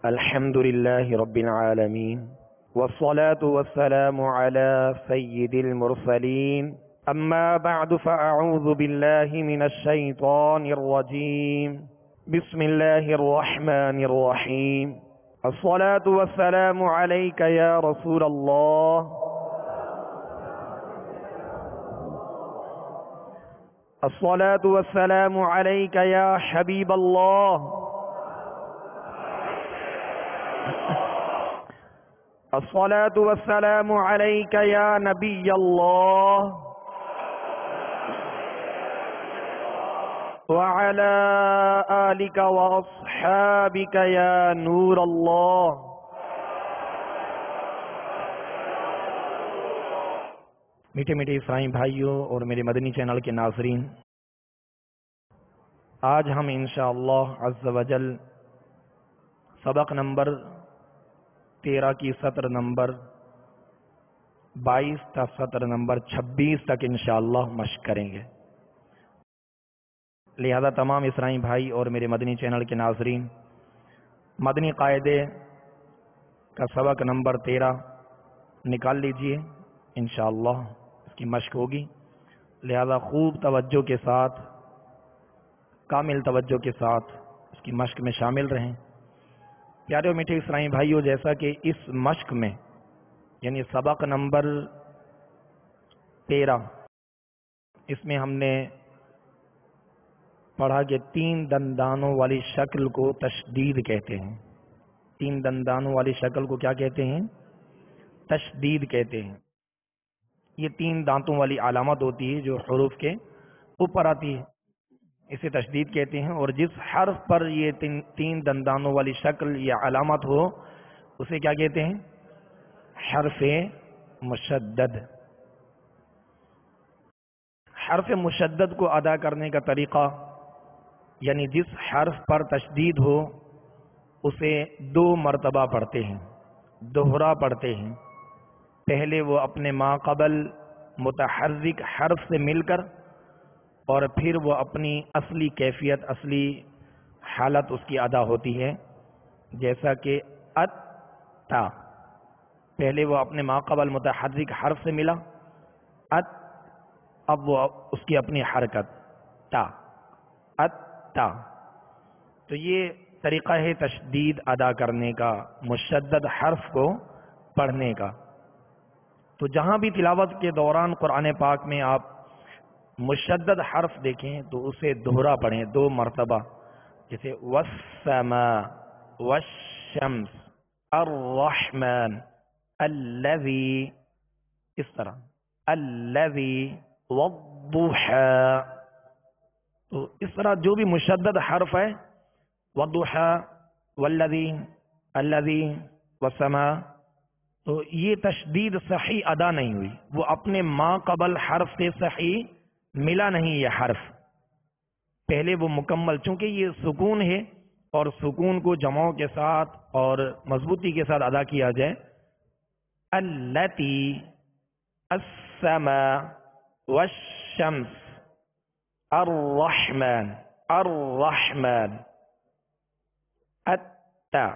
الحمد لله رب العالمين والصلاة والسلام على سيد المرسلين أما بعد فأعوذ بالله من الشيطان الرجيم بسم الله الرحمن الرحيم الصلاة والسلام عليك يا رسول الله الصلاة والسلام عليك يا حبيب الله الصلاة والسلام عليك يا نبي الله وعلى آلك وأصحابك يا نور الله. میٹھے میٹھے اسرائیل بھائیوں اور میرے مدنی چینل کے ناظرین، آج ہم انشاءاللہ عز و جل سبق نمبر 13 کی سطر نمبر 22 تا سطر نمبر 26 تک انشاءاللہ مشق کریں گے. لہذا تمام اسرائیل بھائی اور میرے مدنی چینل کے ناظرین، مدنی قاعدے کا سبق نمبر 13 نکال لیجئے، انشاءاللہ اس کی مشق ہوگی. لہذا خوب توجہ کے ساتھ، کامل توجہ کے ساتھ اس کی مشق میں شامل رہیں. پیارے اور میٹھے اسرائیل بھائیوں، جیسا کہ اس مشق میں یعنی سبق نمبر 13 اس میں ہم نے پڑھا کہ 3 دندانوں والی شکل کو تشدید کہتے ہیں. 3 دندانوں والی شکل کو کیا کہتے ہیں؟ تشدید کہتے ہیں. یہ 3 دانتوں والی علامت ہوتی ہے جو حروف کے اوپر آتی ہے، اسے تشدید کہتے ہیں. اور جس حرف پر یہ 3 دندانوں والی شکل یا علامت ہو اسے کیا کہتے ہیں؟ حرف مشدد. حرف مشدد کو ادا کرنے کا طریقہ، یعنی جس حرف پر تشدید ہو اسے 2 مرتبہ پڑھتے ہیں، دوہرا پڑھتے ہیں. پہلے وہ اپنے ماقبل متحرک حرف سے مل کر، اور پھر وہ اپنی اصلی کیفیت، اصلی حالت اس کی ادا ہوتی ہے. جیسا کہ اتا، پہلے وہ اپنے ماقبل متحرک حرف سے ملا، اب وہ اس کی اپنی حرکت تا، اتا. تو یہ طریقہ ہے تشدید ادا کرنے کا، مشدد حرف کو پڑھنے کا. تو جہاں بھی تلاوت کے دوران قرآن پاک میں آپ مشدد حرف دیکھیں تو اسے دوہرا پڑھیں 2 مرتبہ. جیسے والسماء والشمس الرحمن الذی، اس طرح الذی والضحى. تو اس طرح جو بھی مشدد حرف ہے، والضحى والذی، الذی والسماء، تو یہ تشدید صحیح ادا نہیں ہوئی، وہ اپنے ما قبل حرف سے صحیح ملا نہیں. یہ حرف پہلے وہ مکمل، چونکہ یہ سکون ہے اور سکون کو جمعوں کے ساتھ اور مضبوطی کے ساتھ ادا کیا جائے. التی، السماء، والشمس، الرحمن، الرحمن، اتا.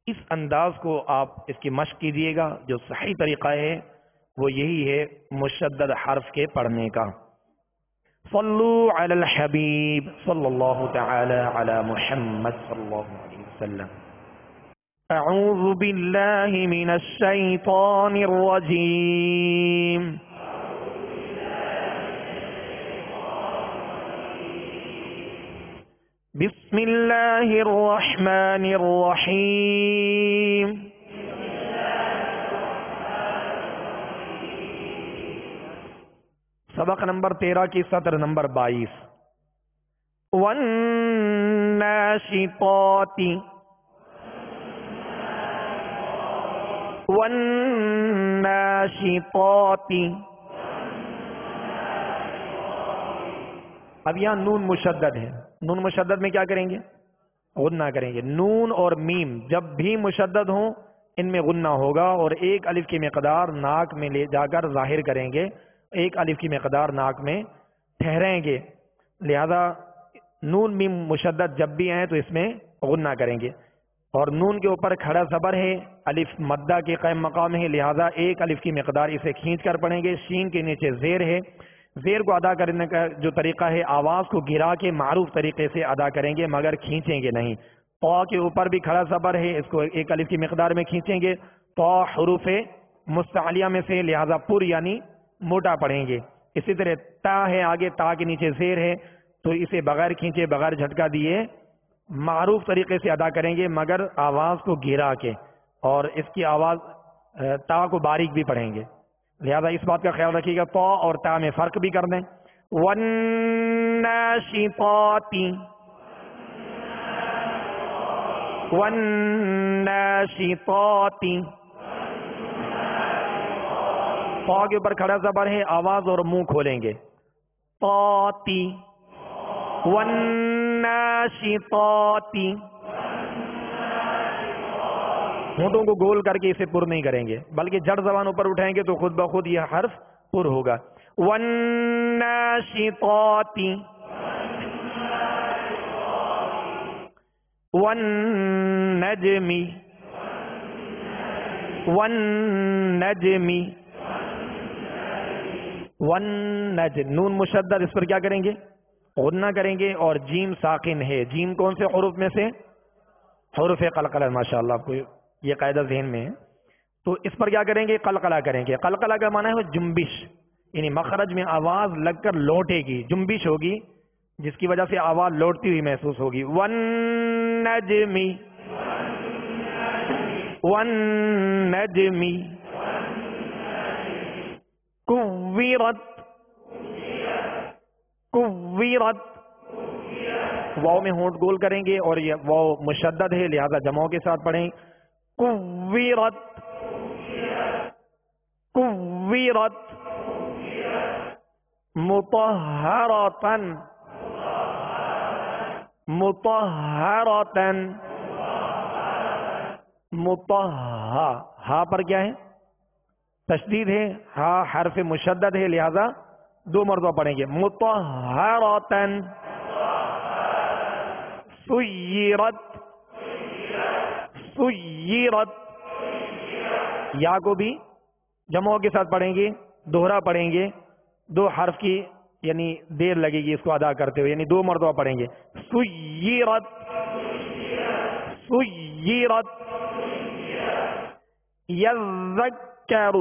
اس انداز کو آپ اس کی مشق کیجیے گا. جو صحیح طریقہ ہے وہ یہی ہے مشدد حرف کے پڑھنے کا. صلو علی الحبیب صلی اللہ تعالی علی محمد صلی اللہ علیہ وسلم. اعوذ باللہ من الشیطان الرجیم. بسم اللہ الرحمن الرحیم. سبق نمبر 13 کی سطر نمبر 22. والناشطات، والناشطات. اب یہاں نون مشدد ہے. نون مشدد میں کیا کریں گے؟ غنہ کریں گے. نون اور میم جب بھی مشدد ہوں ان میں غنہ ہوگا، اور 1 الف کی مقدار ناک میں لے جا کر ظاہر کریں گے، 1 الف کی مقدار ناک میں ٹھہریں گے. لہذا نون میم مشدد جب بھی آئیں تو اس میں غنہ کریں گے. اور نون کے اوپر کھڑا زبر ہے، الف مدہ کے قائم مقام ہے، لہذا ایک الف کی مقدار اسے کھینچ کر پڑھیں گے۔ شین کے نیچے زیر ہے، زیر کو ادا کرنے کا جو طریقہ ہے آواز کو گرا کے معروف طریقے سے ادا کریں گے مگر کھینچیں گے نہیں۔ طا کے اوپر بھی کھڑا زبر ہے، اس کو ایک الف کی مقدار میں کھینچیں گے۔ طا حروف مستعلیہ میں سے، لہذا پر یعنی موٹا پڑھیں گے۔ اسی طرح تا ہے آگے، تا کے نیچے زیر ہے تو اسے بغیر کھینچے بغیر جھٹکا دیے معروف طریقے سے ادا کریں گے مگر آواز کو گرا کے، اور اس کی آواز تا کو باریک بھی پڑھیں گے، لہذا اس بات کا خیال رکھیے گا طا اور تا میں فرق بھی کر دیں۔ والناشطات، والناشطات، طا کے اوپر کھڑا زبر ہے، آواز اور منہ کھولیں گے، طاتی، والناشطات، ہونٹوں کو گول کر کے اسے پر نہیں کریں گے بلکہ جڑ زبان اوپر اٹھائیں گے تو خود بخود یہ حرف پر ہوگا۔ والناشطات، والنجم، والنجم، والنجم، نون مشدد، اس پر کیا کریں گے؟ غنہ کریں گے، اور جیم ساکن ہے۔ جیم کون سے حروف میں سے؟ حروف قلقلہ، ماشاءاللہ آپ کو یہ قاعدہ ذہن میں ہے، تو اس پر کیا کریں گے؟ قلقلہ کریں گے۔ قلقلہ کا معنی ہے جنبش، یعنی مخرج میں آواز لگ کر لوٹے گی، جنبش ہوگی جس کی وجہ سے آواز لوٹتی ہوئی محسوس ہوگی۔ والنجم، والنجم، کوّرت، کوّرت، واو میں ہونٹ گول کریں گے اور یہ واو مشدد ہے لہذا جمعوں کے ساتھ پڑھیں۔ کوّرت، کوّرت، مطہرتن، مطہرتن، مطہا، ہا پر کیا ہے؟ تشدید ہے، ہا حرف مشدد ہے لہذا دو مرتبہ پڑھیں گے، مطہرتن، سیرت، سیرت، یا کو بھی جمعوں کے ساتھ پڑھیں گے، دوہرا پڑھیں گے، دو حرف کی یعنی دیر لگے گی اس کو ادا کرتے ہوئے، یعنی دو مرتبہ پڑھیں گے، سیرت، سیرت، یذکر،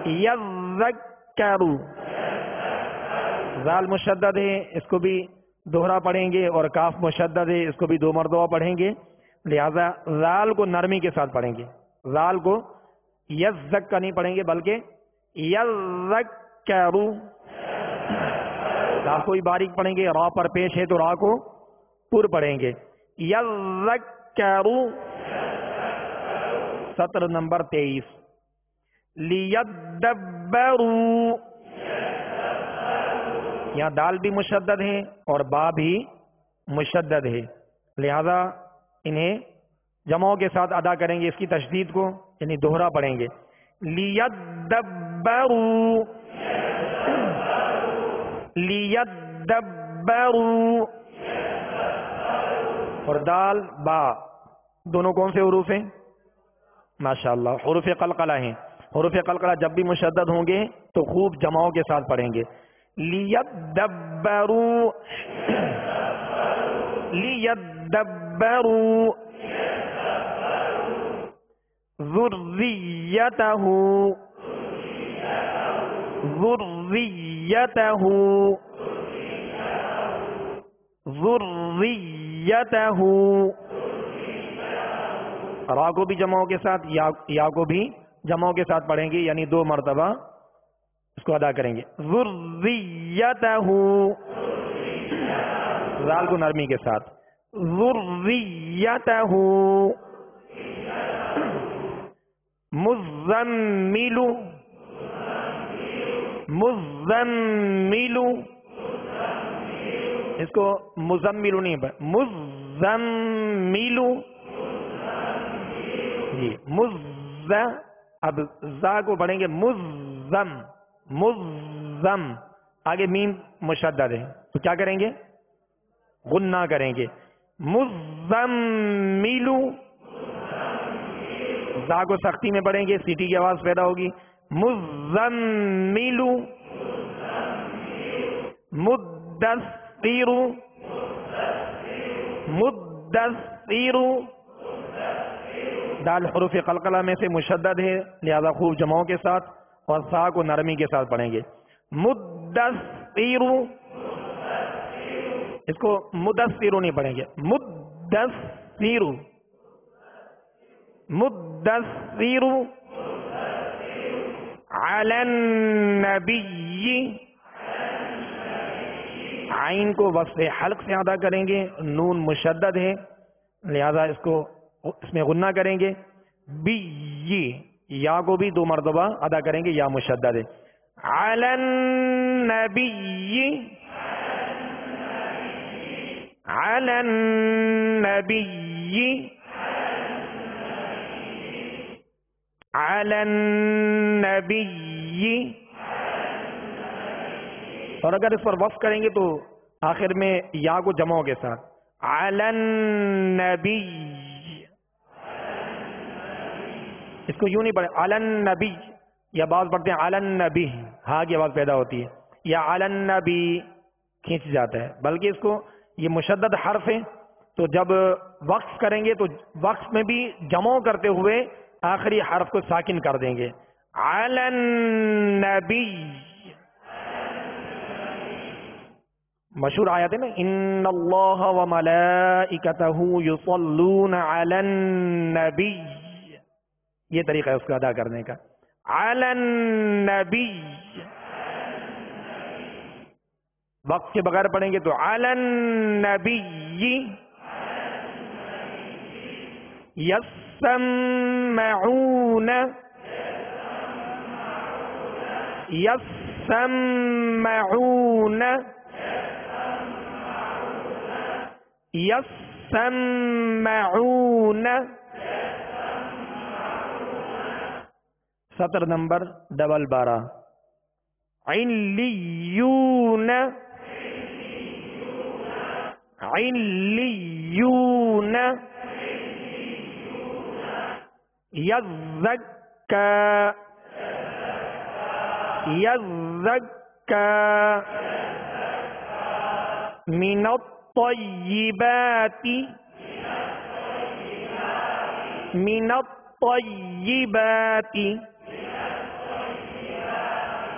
یذکر، زال مشدد ہے اس کو بھی دوہرا پڑھیں گے، اور کاف مشدد ہے اس کو بھی دو مرتبہ پڑھیں گے، لہذا زال کو نرمی کے ساتھ پڑھیں گے، زال کو یذک کا نہیں پڑھیں گے بلکہ یذکر، زال کو ہی باریک پڑھیں گے، را پر پیش ہے تو را کو پر پڑھیں گے، یذکر۔ سطر نمبر 23، لیدبروا، یہاں دال بھی مشدد ہے اور با بھی مشدد ہے لہذا انہیں جمعوں کے ساتھ ادا کریں گے، اس کی تشدید کو یعنی دوہرا پڑھیں گے، لیدبروا، لیدبروا، اور دال با دونوں کون سے حروف ہیں؟ ماشاءاللہ حروف قلقلہ ہیں۔ حروف قلقلہ جب بھی مشدد ہوں گے تو خوب جمعوں کے ساتھ پڑھیں گے، لیدبروا، لیدبروا، ذریتہ، ذریتہ، ذریتہ، را کو بھی جمعوں کے ساتھ، یا کو بھی جمعوں کے ساتھ پڑھیں گے یعنی دو مرتبہ اس کو ادا کریں گے، ذریتہ، زال کو نرمی کے ساتھ، ذریتہ، مزمل، مزمل، اس کو مزمل نہیں مزمل، جی مز، اب زا کو پڑھیں گے مزم، مزم، آگے میم مشدد ہے تو کیا کریں گے؟ غنہ کریں گے، مزمل، زا کو سختی میں پڑھیں گے، سیٹی کی آواز پیدا ہوگی، مزمل، مدثر، مدثر، دال حروف قلقلہ میں سے مشدد ہے، لہذا خوب جماؤں کے ساتھ اور سا کو نرمی کے ساتھ پڑھیں گے، مدثر، اس کو مدثر نہیں پڑھیں گے، مدثر، مدثر، علی النبی، عین کو وصف حلق سے ادا کریں گے، نون مشدد ہے لہذا اس میں غنہ کریں گے، بی، یا کو بھی 2 مرتبہ ادا کریں گے، یا مشدد ہے، علی النبی، علی النبی، علی النبی، اور اگر اس پر وقف کریں گے تو آخر میں یا کو جمعوں کے ساتھ، علی النبی، اس کو یوں نہیں پڑھیں علی النبی، یا بعض پڑھتے ہیں علی النبی، ہاں کی آواز پیدا ہوتی ہے، یا علی النبی کھینچ جاتا ہے، بلکہ اس کو یہ مشدد حرف ہے تو جب وقف کریں گے تو وقف میں بھی جمع کرتے ہوئے آخری حرف کو ساکن کر دیں گے، علی النبی، مشہور آیت ہے نا، ان اللہ وملائکتہ یصلون علی النبی، یہ طریقہ ہے اس کو ادا کرنے کا، علی النبی، وقت کے بغیر پڑھیں گے تو علی النبی، یسمعون، یسمعون، یسمعون، سطر نمبر 12، علیون، علیون، یزکا، یزکا، من الطیبات، من الطیبات،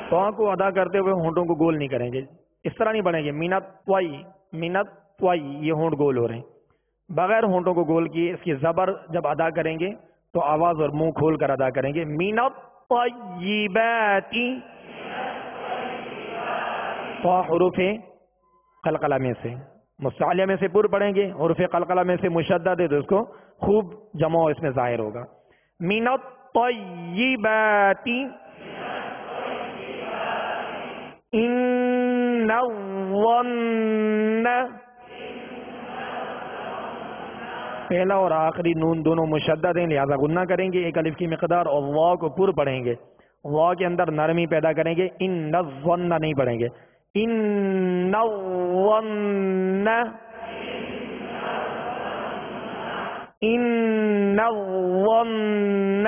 تو کو ادا کرتے ہوئے ہونٹوں کو گول نہیں کریں گے، اس طرح نہیں بڑھیں گے، منت طوی، منت طوی، یہ ہونٹ گول ہو رہے ہیں، بغیر ہونٹوں کو گول کیے اس کی زبر جب ادا کریں گے تو آواز اور منہ کھول کر ادا کریں گے، منت طیبات، تو حروف قلقلہ میں سے، مستعلیہ میں سے پر پڑھیں گے، حروف قلقلہ میں سے مشدد ہے تو اس کو خوب جمع اس میں ظاہر ہوگا، منت طیبات، ان الظن، پہلا اور آخری نون دونوں مشدد ہیں لہذا غنہ کریں گے، ایک الف کی مقدار، اور واو کو پر پڑھیں گے، واو کے اندر نرمی پیدا کریں گے، ان الظن نہیں پڑھیں گے، ان الظن، ان الظن،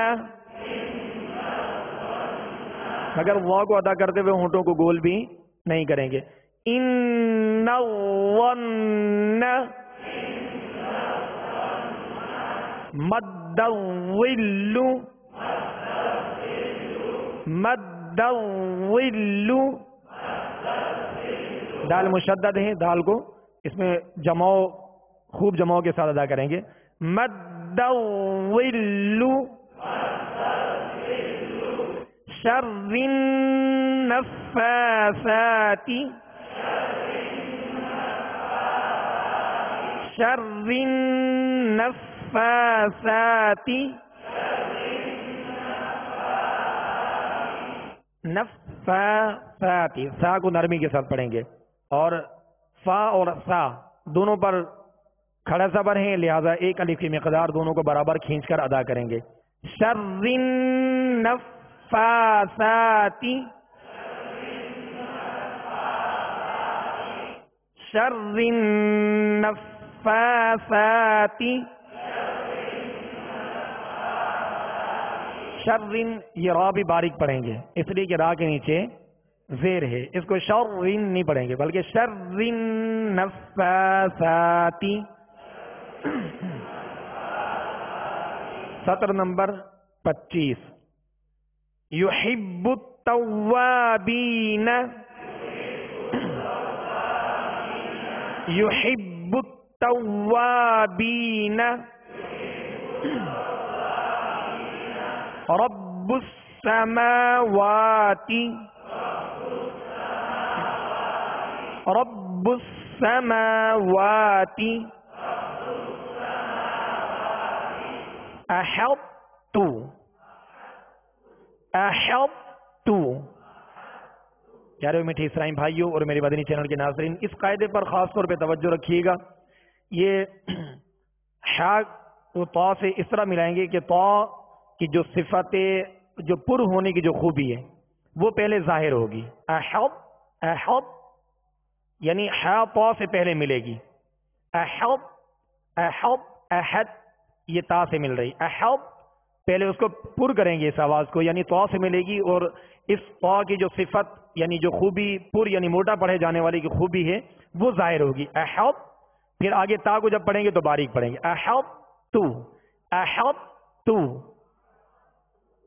مگر واو کو ادا کرتے ہوئے ہونٹوں کو گول بھی نہیں کریں گے، ان الظن، مد الظل، مد الظل، دال مشدد ہے، دال کو اس میں جماؤ خوب جماؤ کے ساتھ ادا کریں گے، مد الظل، شر النفاثات، شر النفاثات، نفاثات، سا کو نرمی کے ساتھ پڑھیں گے، اور فا اور سا دونوں پر کھڑا زبر ہیں لہذا ایک الف کی مقدار دونوں کو برابر کھینچ کر ادا کریں گے، شر النفاثات، شر النفاثات، النفاثات شرن، یہ را بھی باریک پڑھیں گے اس لیے کہ را کے نیچے زیر ہے، اس کو شرن نہیں پڑھیں گے بلکہ شرن نفاثات۔ سطر نمبر 25 یحب التوابین، یحب التوابین رب السماوات، رب السماوات احط، احط۔ پیارے میٹھے اسرائیل بھائیوں اور میرے مدنی چینل کے ناظرین، اس قاعدے پر خاص طور پہ توجہ رکھیے گا۔ یہ حا کو طا سے اس طرح ملائیں گے کہ طا کی جو صفت جو پر ہونے کی جو خوبی ہے وہ پہلے ظاہر ہوگی۔ احط، احط یعنی حا طا سے پہلے ملے گی۔ احط، احط، احد یہ تا سے مل رہی۔ احط پہلے اس کو پر کریں گے اس آواز کو، یعنی طا سے ملے گی، اور اس طا کی جو صفت یعنی جو خوبی پر یعنی موٹا پڑھے جانے والی کی خوبی ہے وہ ظاہر ہوگی۔ احط، پھر آگے تا کو جب پڑھیں گے تو باریک پڑھیں گے۔ احط تو، احط تو۔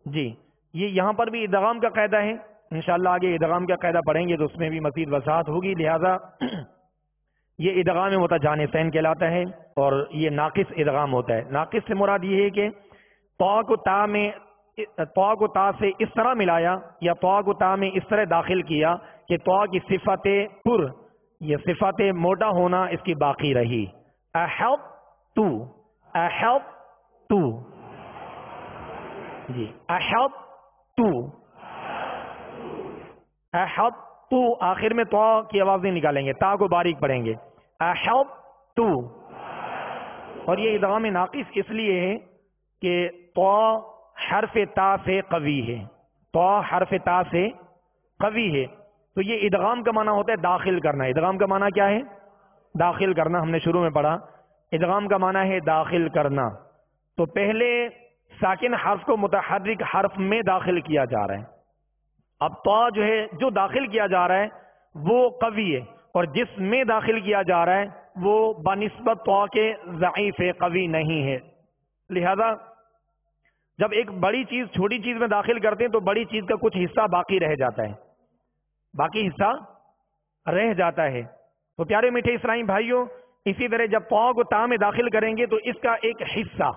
جی یہ یہاں پر بھی ادغام کا قاعدہ ہے، انشاءاللہ آگے ادغام کا قاعدہ پڑھیں گے تو اس میں بھی مزید وضاحت ہوگی، لہذا یہ ادغام متجانسین کہلاتا ہے اور یہ ناقص ادغام ہوتا ہے۔ ناقص سے مراد یہ ہے کہ طا کو تا میں، طا کو تا سے اس طرح ملایا یا طا کو تا میں اس طرح داخل کیا کہ طا کی صفت پر، یہ صفت موٹا ہونا اس کی باقی رہی۔ احط تو، احط تو، جی احط تو، احط تو، آخر میں طا کی آواز نہیں نکالیں گے، تا کو باریک پڑھیں گے۔ احط تو، اور یہ ادغام ناقص اس لیے ہے کہ طا حرف تا سے قوی ہے، طا حرف تا سے قوی ہے، تو یہ ادغام کا معنی ہوتا ہے داخل کرنا۔ ادغام کا معنی کیا ہے؟ داخل کرنا، ہم نے شروع میں پڑھا ادغام کا معنی ہے داخل کرنا۔ تو پہلے ساکن حرف کو متحرک حرف میں داخل کیا جا رہا ہے، اب طا جو ہے جو داخل کیا جا رہا ہے وہ قوی ہے، اور جس میں داخل کیا جا رہا ہے وہ بنسبت طا کے ضعیف ہے، قوی نہیں ہے۔ لہذا جب ایک بڑی چیز چھوٹی چیز میں داخل کرتے ہیں تو بڑی چیز کا کچھ حصہ باقی رہ جاتا ہے، باقی حصہ رہ جاتا ہے۔ تو پیارے میٹھے اسرائیل بھائیوں، اسی طرح جب طا کو تا میں داخل کریں گے تو اس کا ایک حصہ،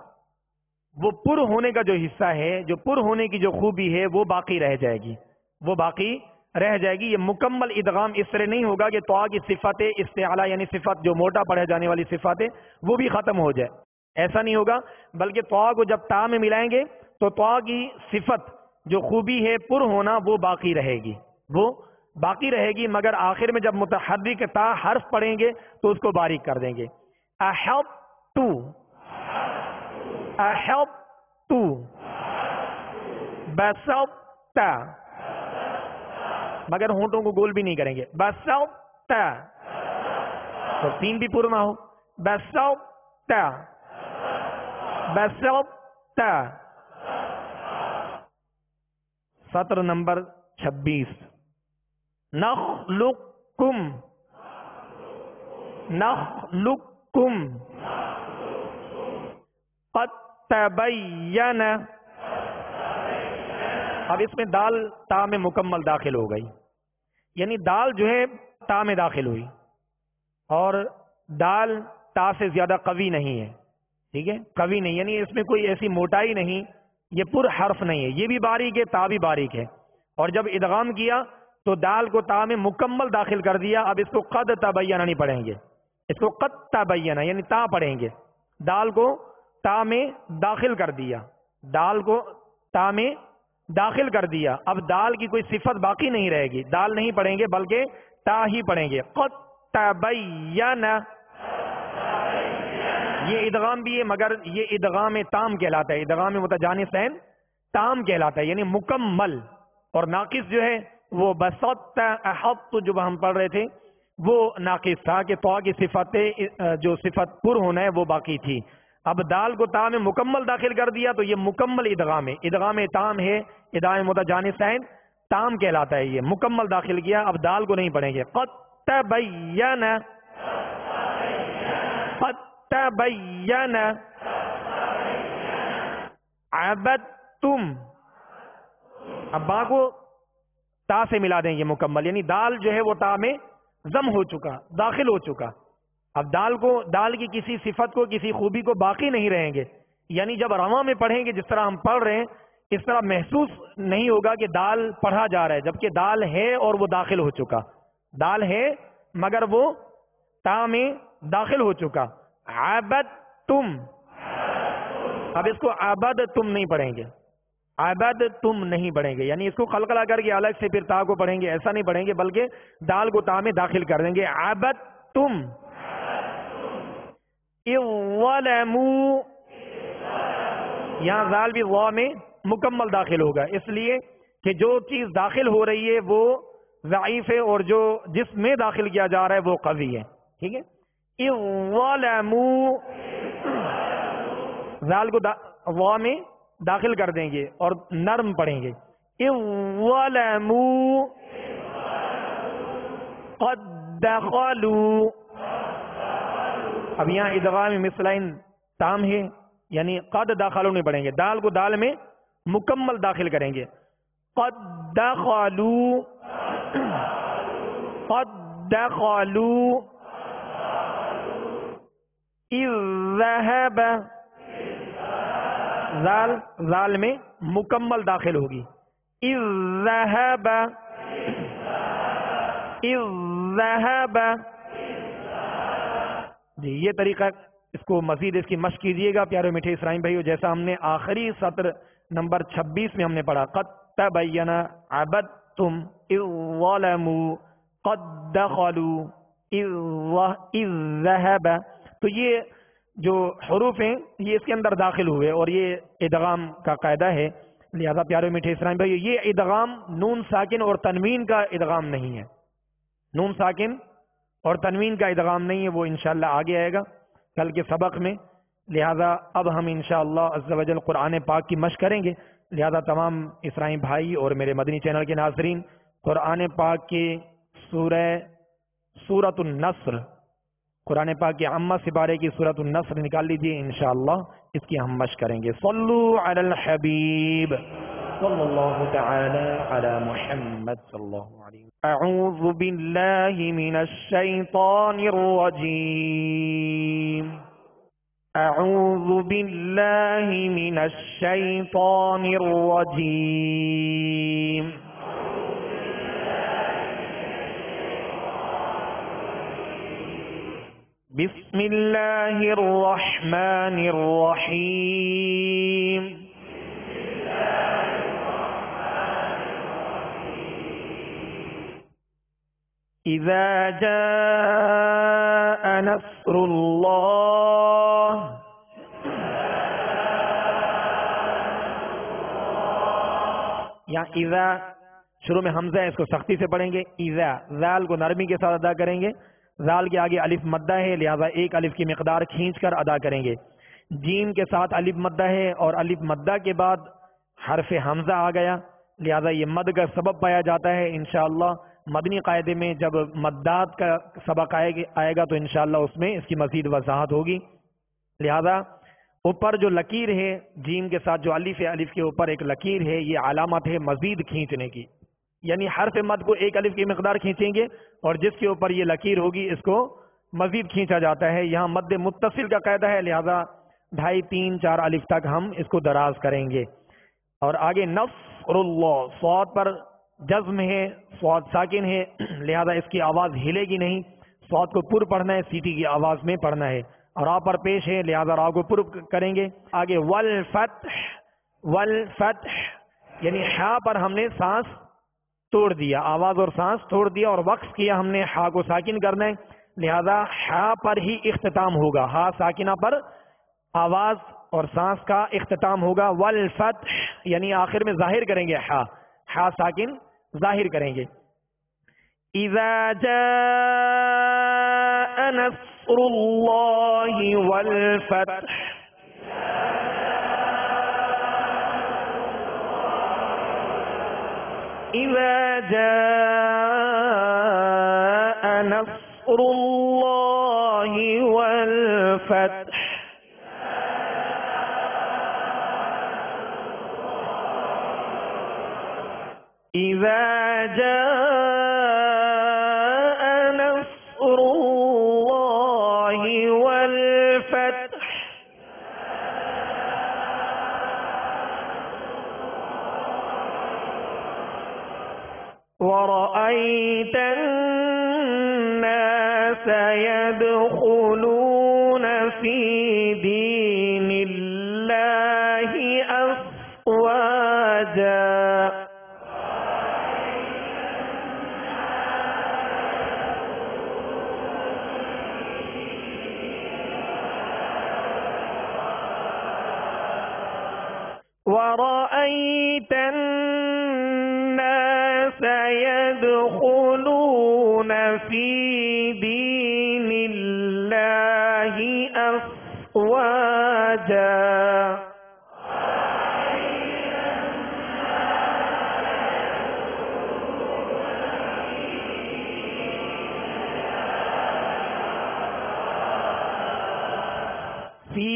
وہ پر ہونے کا جو حصہ ہے، جو پر ہونے کی جو خوبی ہے وہ باقی رہ جائے گی، وہ باقی رہ جائے گی۔ یہ مکمل ادغام اس طرح نہیں ہوگا کہ طا کی صفت استعلا یعنی صفت جو موٹا پڑھے جانے والی صفت ہے وہ بھی ختم ہو جائے، ایسا نہیں ہوگا، بلکہ طا کو جب تا میں ملائیں گے تو طا کی صفت جو خوبی ہے پر ہونا وہ باقی رہے گی، وہ باقی رہے گی، مگر آخر میں جب متحرک تا حرف پڑھیں گے تو اس کو باریک کر دیں گے۔ احط تو، احط تو، بسطت، مگر ہونٹوں کو گول بھی نہیں کریں گے، بسطت، تو تین بھی پر نہ ہو، بسطت، بسطت۔ سطر نمبر 26 نخلقکم، نخلقکم قد تبین، اب اس میں دال تا میں مکمل داخل ہو گئی، یعنی دال جو ہے تا میں داخل ہوئی، اور دال تا سے زیادہ قوی نہیں ہے، ٹھیک ہے، قوی نہیں، یعنی اس میں کوئی ایسی موٹائی نہیں، یہ پر حرف نہیں ہے، یہ بھی باریک ہے، تا بھی باریک ہے، اور جب ادغام کیا تو دال کو تا میں مکمل داخل کر دیا۔ اب اس کو قد تبینہ نہیں پڑھیں گے، اس کو قد تبینہ یعنی تا پڑھیں گے، دال کو تا میں داخل کر دیا، دال کو تا میں داخل کر دیا، اب دال کی کوئی صفت باقی نہیں رہے گی، دال نہیں پڑھیں گے بلکہ تا ہی پڑھیں گے۔ قد تبینہ، یہ ادغام بھی ہے مگر یہ ادغام تام کہلاتا ہے، ادغام متجانسین تام کہلاتا ہے، یعنی مکمل، اور ناقص جو ہے وہ بسطت، احط جو ہم پڑھ رہے تھے وہ ناقص تھا کہ تو کی صفت جو صفت پر ہونا ہے وہ باقی تھی. اب دال کو تا میں مکمل داخل کر دیا تو یہ مکمل ادغام ہے. ادغام تام ہے، ادغام متجانسین تام کہلاتا ہے. یہ مکمل داخل کیا. اب دال کو نہیں پڑھیں گے. قد تبین، قد تبین عبدتم. اب با کو تا سے ملا دیں گے مکمل، یعنی دال جو ہے وہ تا میں ضم ہو چکا، داخل ہو چکا. اب دال کی کسی صفت کو، کسی خوبی کو باقی نہیں رہیں گے. یعنی جب رواں میں پڑھیں گے جس طرح ہم پڑھ رہے ہیں اس طرح محسوس نہیں ہوگا کہ دال پڑھا جا رہا ہے، جبکہ دال ہے اور وہ داخل ہو چکا. دال ہے مگر وہ تا میں داخل ہو چکا. عبدتم. اب اس کو عبدتم نہیں پڑھیں گے، عبدتم نہیں پڑھیں گے، یعنی اس کو قلقلہ کر کے الگ سے پھر تا کو پڑھیں گے، ایسا نہیں پڑھیں گے، بلکہ دال کو تا میں داخل کر دیں گے. عبدتم. اظلموا، یہاں زال بھی وا میں مکمل داخل ہوگا، اس لیے کہ جو چیز داخل ہو رہی ہے وہ ضعیف ہے اور جو جس میں داخل کیا جا رہا ہے وہ قوی ہے. ٹھیک ہے. اظلموا، زال کو وا میں داخل کر دیں گے اور نرم پڑھیں گے. اظلموا قد دخلوا. اب یہاں ادغام مثلین تام ہے، یعنی قد داخلوا نہیں پڑھیں گے، دال کو دال میں مکمل داخل کریں گے. قد دخلوا، قد دخلوا. اذ ذهب، زال میں مکمل داخل ہوگی. اذ ذهب، اذ ذهب. جی یہ طریقہ، اس کو مزید اس کی مشق کیجئے گا پیارے میٹھے اسرائیل بھائیو، جیسا ہم نے آخری سطر نمبر 26 میں ہم نے پڑھا. قد تبین عبدتم اذ ظلموا قد دخلوا اذ ذهب. تو یہ جو حروف ہیں یہ اس کے اندر داخل ہوئے اور یہ ادغام کا قاعدہ ہے. لہذا پیارے میٹھے اسرائیل بھائیو یہ ادغام نون ساکن اور تنوین کا ادغام نہیں ہے، نون ساکن اور تنوین کا ادغام نہیں ہے، وہ انشاءاللہ آگے آئے گا کل کے سبق میں. لہذا اب ہم انشاءاللہ عز و جل قرآن پاک کی مشق کریں گے. لہذا تمام اسرائیل بھائی اور میرے مدنی چینل کے ناظرین قرآن پاک کی سورۃ النصر، قرآن پاک کے عامہ سپارے کی سورۃ النصر نکال لیجیے، انشاءاللہ اس کی ہم مشق کریں گے. صلو علی الحبیب صلی اللہ تعالی علی محمد صلی اللہ علیہ وسلم. اعوذ باللہ من الشیطان الرجیم، اعوذ باللہ من الشیطان الرجیم. بسم اللہ الرحمن الرحیم. اذا جاء نصر اللہ، یہاں اذا شروع میں حمزہ ہے، اس کو سختی سے پڑھیں گے. اذا، ذال کو نرمی کے ساتھ ادا کریں گے. ذال کے آگے الف مدہ ہے، لہذا ایک الف کی مقدار کھینچ کر ادا کریں گے. جیم کے ساتھ الف مدہ ہے اور الف مدہ کے بعد حرف حمزہ آ گیا، لہذا یہ مد کا سبب پایا جاتا ہے. انشاءاللہ مدنی قاعدے میں جب مدات کا سبق آئے گا تو انشاءاللہ اس میں اس کی مزید وضاحت ہوگی. لہذا اوپر جو لکیر ہے جیم کے ساتھ جو الف ہے، الف کے اوپر ایک لکیر ہے، یہ علامت ہے مزید کھینچنے کی، یعنی حرف مد کو ایک الف کی مقدار کھینچیں گے اور جس کے اوپر یہ لکیر ہوگی اس کو مزید کھینچا جاتا ہے. یہاں مد متصل کا قاعدہ ہے، لہذا 2.5 3 4 الف تک ہم اس کو دراز کریں گے. اور آگے نصر اللہ، صاد پر جزم ہے، صاد ساکن ہے، لہذا اس کی آواز ہلے گی نہیں. صاد کو پر پڑھنا ہے، سیٹی کی آواز میں پڑھنا ہے. را پر پیش ہے، لہذا را کو پر کریں گے. آگے والفتح، والفتح یعنی ہا پر ہم نے سانس توڑ دیا، آواز اور سانس توڑ دیا اور وقف کیا ہم نے ہا کو ساکن کرنا ہے، لہذا ہا پر ہی اختتام ہوگا. ہا ساکنہ پر آواز اور سانس کا اختتام ہوگا. والفتح یعنی آخر میں ظاہر کریں گے، ہا ساکن ظاہر کریں گے. اذا جاء نصر اللہ والفتح. اذا جاء نصر اللہ والفتح. اذا جاء نصر اللہ والفتح. ورأيت الناس يدخلون في دين الله أفواجا. ورأيت الناس يدخلون في دين الله أفواجا. فی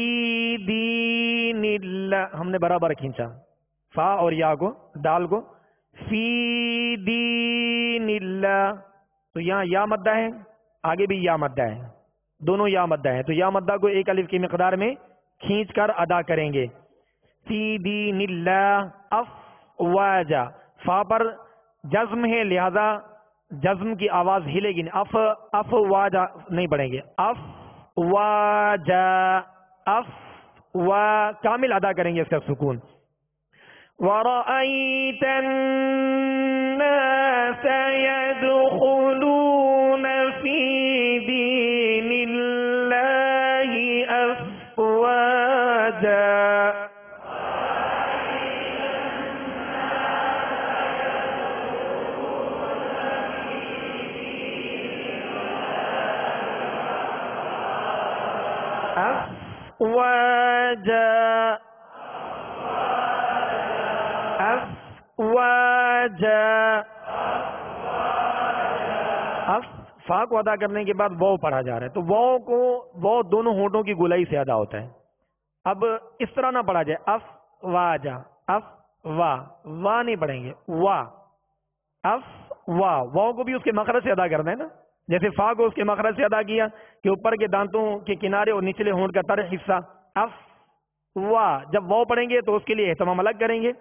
دین اللہ، ہم نے برابر کھینچا فا اور یا کو، دال کو. فی دین اللہ، تو یہاں یا مدہ ہے، آگے بھی یا مدہ ہے، دونوں یا مدہ ہے. تو یا مدہ کو ایک الف کی مقدار میں کھینچ کر ادا کریں گے. فی دین اللہ افواجا. فا پر جزم ہے، لہذا جزم کی آواز ہلے گی نہیں. افواجا نہیں پڑھیں گے. افواجا، اف و کامل ادا کریں گے اس کا سکون. وَرَأَيْتَ النَّاسَ يَدْخُلُونَ فِي دِينِ اللَّهِ أَفْوَاجًا. أفواجا أفواجا. اف فا کو ادا کرنے کے بعد واو پڑھا جا رہا ہے، تو واو کو واو دونوں ہونٹوں کی گولائی سے ادا ہوتا ہے. اب اس طرح نہ پڑھا جائے اف واجا، اف وا وا نہیں پڑھیں گے، وا اف وا. واو کو بھی اس کے مخرج سے ادا کرنا ہے نا، جیسے فا کو اس کے مخرج سے ادا کیا کہ اوپر کے دانتوں کے کنارے اور نچلے ہونٹ کا تر حصہ. اف وا جب واو پڑھیں گے تو اس کے لیے اہتمام الگ کریں گے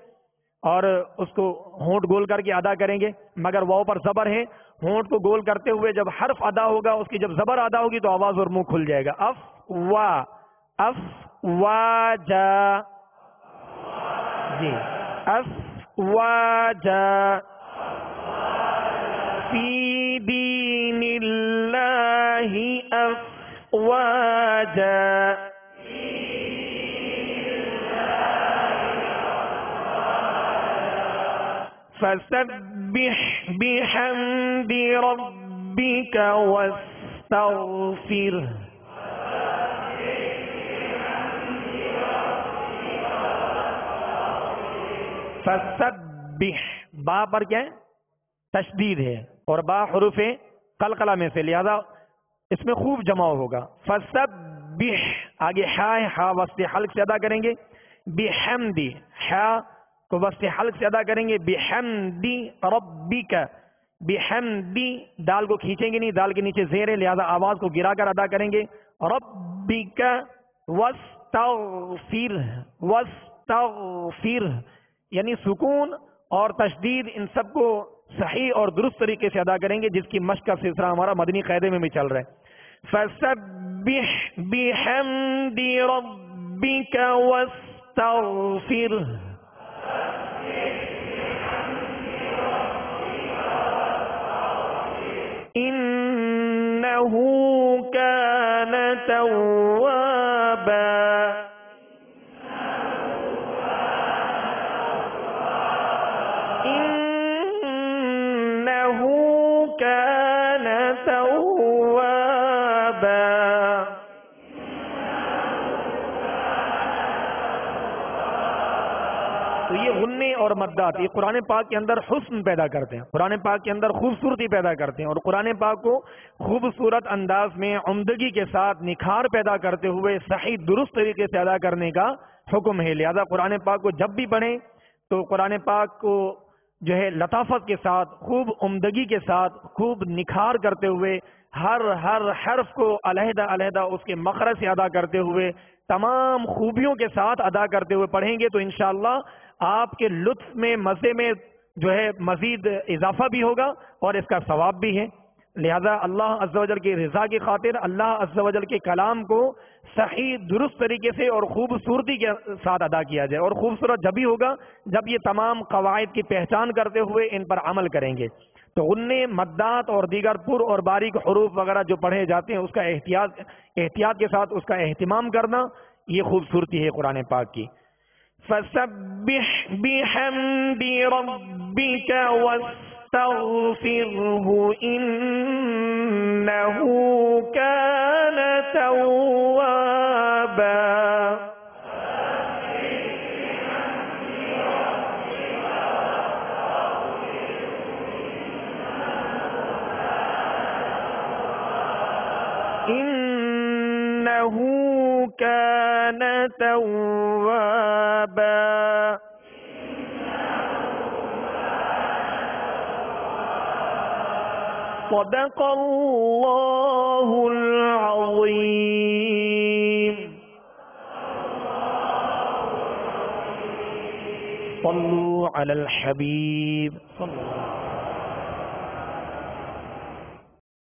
اور اس کو ہونٹ گول کر کے ادا کریں گے، مگر واو پر زبر ہے. ہونٹ کو گول کرتے ہوئے جب حرف ادا ہوگا، اس کی جب زبر ادا ہوگی تو آواز اور منہ کھل جائے گا. اف وا جا جی، اف وا جا. فی دین اللہ افواجا. فسبح بحمد ربك واستغفره. فسبح، با پر کیا ہے؟ تشدید ہے اور با حروف قلقلہ میں سے، لہذا اس میں خوب جمع ہوگا. فسبح، آگے ہا ہے، ہا وسط حلق سے ادا کریں گے. بحمدی، ہا کو وسط حلق سے ادا کریں گے. بحمدی ربک، بحمدی دال کو کھینچیں گے نہیں، دال کے نیچے زیر ہے، لہذا آواز کو گرا کر ادا کریں گے. ربک واستغفر، واستغفر، یعنی سکون اور تشدید ان سب کو صحیح اور درست طریقے سے ادا کریں گے، جس کی مشق کا سلسلہ ہمارا مدنی قاعدے میں بھی چل رہا ہے. فسبح بحمد ربک واستغفر. إنه كان توابا. إنه كان تو یہ غنے اور مدات یہ قرآن پاک کے اندر حسن پیدا کرتے ہیں، قرآن پاک کے اندر خوبصورتی پیدا کرتے ہیں، اور قرآن پاک کو خوبصورت انداز میں عمدگی کے ساتھ نکھار پیدا کرتے ہوئے صحیح درست طریقے سے ادا کرنے کا حکم ہے۔ لہذا قرآن پاک کو جب بھی پڑھیں تو قرآن پاک کو جو ہے لطافت کے ساتھ، خوب عمدگی کے ساتھ، خوب نکھار کرتے ہوئے، ہر حرف کو علیحدہ علیحدہ اس کے مخرج سے ادا کرتے ہوئے، تمام خوبیوں کے ساتھ ادا کرتے ہوئے پڑھیں گے تو انشاءاللہ آپ کے لطف میں، مزے میں جو ہے مزید اضافہ بھی ہوگا اور اس کا ثواب بھی ہے۔ لہذا اللہ عز و جل کی رضا کی خاطر اللہ عز و جل کے کلام کو صحیح درست طریقے سے اور خوبصورتی کے ساتھ ادا کیا جائے، اور خوبصورت جب ہی ہوگا جب یہ تمام قواعد کی پہچان کرتے ہوئے ان پر عمل کریں گے۔ تو غنے، مدات اور دیگر پر اور باریک حروف وغیرہ جو پڑھے جاتے ہیں اس کا احتیاط کے ساتھ اس کا اہتمام کرنا، یہ خوبصورتی ہے قرآن پاک کی۔ فَسَبِّحْ بِحَمْدِ رَبِّكَ وَاسْتَغْفِرْهُ إِنَّهُ كَانَ تَوَّابًا۔ إِنَّهُ كَانَ تَوَّابًا۔ صدق الله العظيم۔ صلوا على الحبيب صلى الله عليه وسلم۔